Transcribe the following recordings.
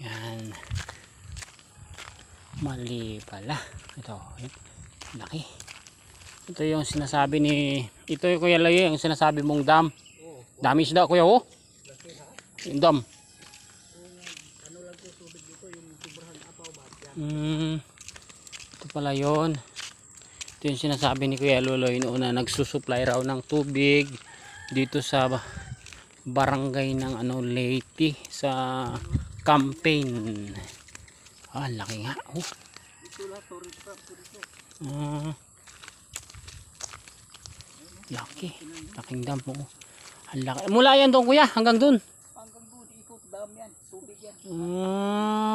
Yan. Mali pala. Ito. Laki. Ito yung sinasabi ni... Ito yung Kuya Layo, yung sinasabi mong dam. Dami isda Kuya oh. Yung dam. Ano lang po tubig dito, yung sobrahan apaw ba? Ito pala yun. Ito yung sinasabi ni Kuya Loloy noon na nagsusupply raw ng tubig dito sa barangay ng Leyte sa campaign. Laki nga. Laki. Laking dam po. Laki. Mula yan doon Kuya, hanggang doon. Hanggang doon, ikot dam yan, tubig yan.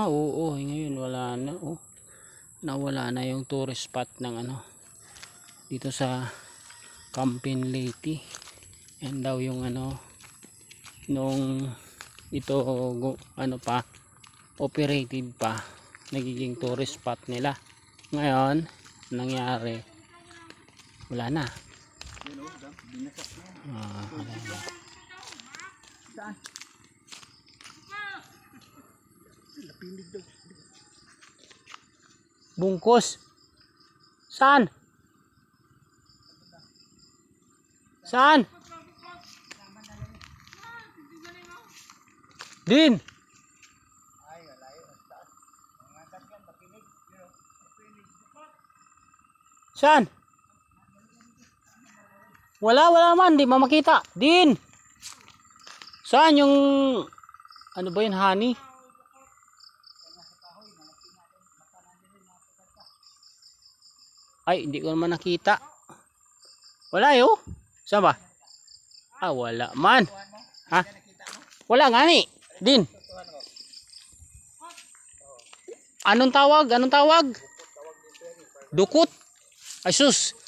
Oo. Ngayon wala na. Nawala na yung tourist spot ng dito sa campaign Leyte. Yan daw yung nung ito pa operated pa, nagiging tourist spot nila. Ngayon nangyari wala na. Saan? Napinig daw. Bungkus. Saan? Saan? Din. Ay, layo. Saan? Mga yan, napinig. Saan? Wala man, di makita. Din. Saan yung ano ba yun, honey? Ay, hindi ko naman nakita. Wala yun. Saan ba? Wala man. Ha? Wala nga ni. Din. Anong tawag? Dukot. Ay sus.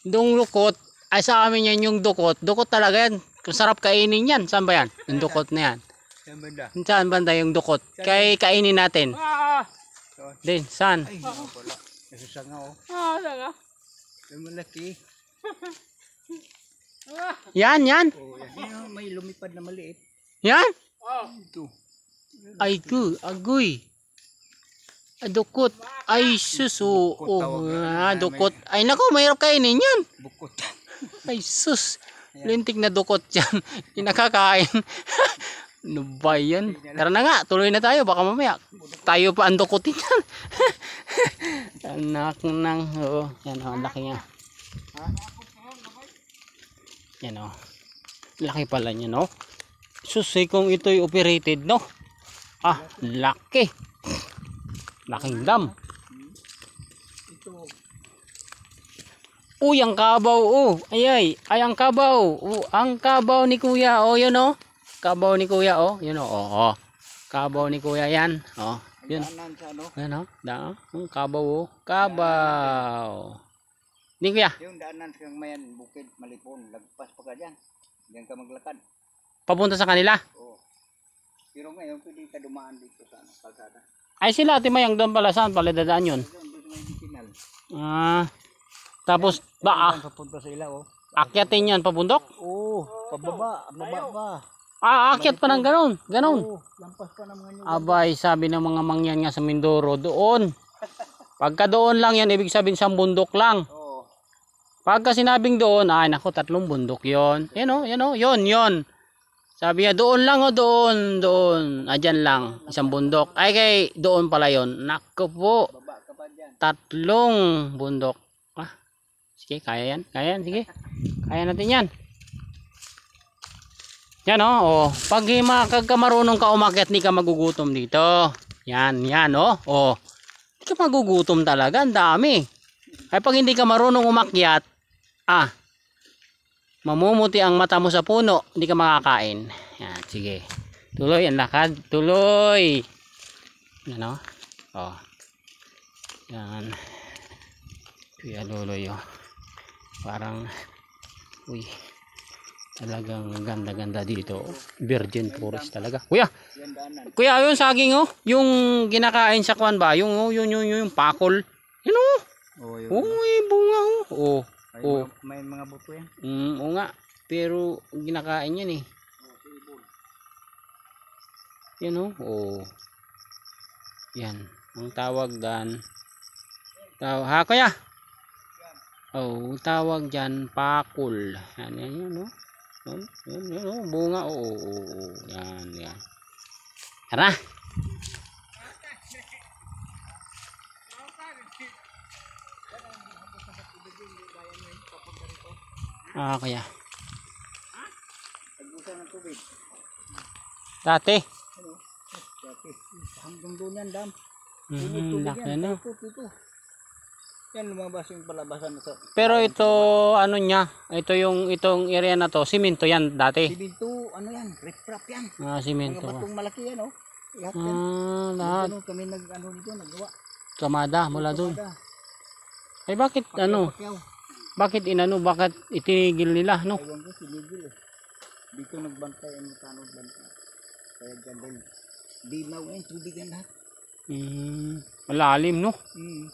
Yung dukot. Ay sa amin yan yung dukot. Dukot talaga yan. Kung sarap kainin yan. Saan ba yan? Yung dukot na yan. Saan banda? Saan banda yung dukot? Kay kainin natin. Din, saan? Ay, wala. Nasusanga oh. Sanga. Yung malaki. Yan. Oh, yan. May lumipad na maliit. Yan? Ito. Ay ko, agoy. Dukot. Ay sus. Dukot. Ay nako, mayroon kainin yan. Bukot. Ay sus. Lintik na dukot yan. Inakakain. Ano ba yan? Tara na nga, tuloy na tayo. Baka mamaya tayo pa ang dukutin yan. Anak nang. Yan ang laki niya. Yan laki pala niya sus, kung ito'y operated laki. Laking dam. Uy, ang kabaw ay ang kabaw. Ang kabaw ni Kuya yun kabaw ni Kuya yun kabaw ni Kuya yan yun yan ang kabaw kabaw ni Kuya. Yung daanan sa mayan bukid malipon, lagpas pa ka dyan. Diyan ka maglakad. Papunta sa kanila? Oo. Pero ngayon pwede ka dumaan dito sa kalsada. Ay sila Timayang doon pala, saan pala dadaan yun? Doon may bikinal. Tapos Papunta sa ilaw akyatin yan pabundok? Oo, baba ba? Akyat pa ng ganon. Oo, lampas pa ng mga nyo. Abay, sabi ng mga mangyan nga sa Mindoro, doon. Pagka doon lang yan, ibig sabihin siyang bundok lang. Oo. Pagka sinabing doon, ay naku, 3 bundok yon. Yun. Sabi niya, doon lang doon. Dyan lang, isang bundok. Ay kay, doon pala yon. Naku po, Baba ka pa dyan. 3 bundok. Sige, kaya yan. Sige. Kaya natin yan. Yan pag marunong ka umakyat, hindi ka magugutom dito. Yan Hindi ka magugutom talaga, ang dami. Ay pag hindi ka marunong umakyat, mamumuti ang mata mo sa puno, hindi ka makakain. Yan, sige. Tuloy ang lakad, tuloy. Yan Yan. Kuya Loloy parang talagang ganda dito. Virgin forest talaga. Kuya, yung saging yung kinakain sa kwan ba? Yung pakol. Yun may bunga May mga buto yan. Oo nga. Pero kinakain yan Yan Yan. Ang tawag dan. Ha kuya? Oh, tawag dyan pakul. Yan, yan, no? Yan, oh, bunga. Oo. Yan. Tara. Kaya. Nagbusa ng tubig. Dati. Ano? Dati. Hanggang doon yan, dam. Laki na. Ito. Yan lumabas yung palabasan na to. Pero ito, ano niya? Itong area na to, simento yan dati. Simento, ano yan? Riprap yan. Simento. Mga batong malaki yan, oh. Lahat yan. Lahat. Ano, kami dito, nagawa. Kamada mula doon. Kamada. Ay bakit Pakyaw. bakit itinigil nila, no? Ewan ko, sinigil eh. Dito nagbantay ang tanong bantay. Kaya dyan din. Dinaw yan, tubig yan lahat. Malalim, no? Mm.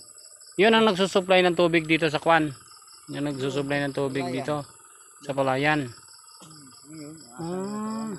Yun ang nagsusupply ng tubig dito sa Kwan. Yung nagsusupply ng tubig dito sa Palayan. Ngayon,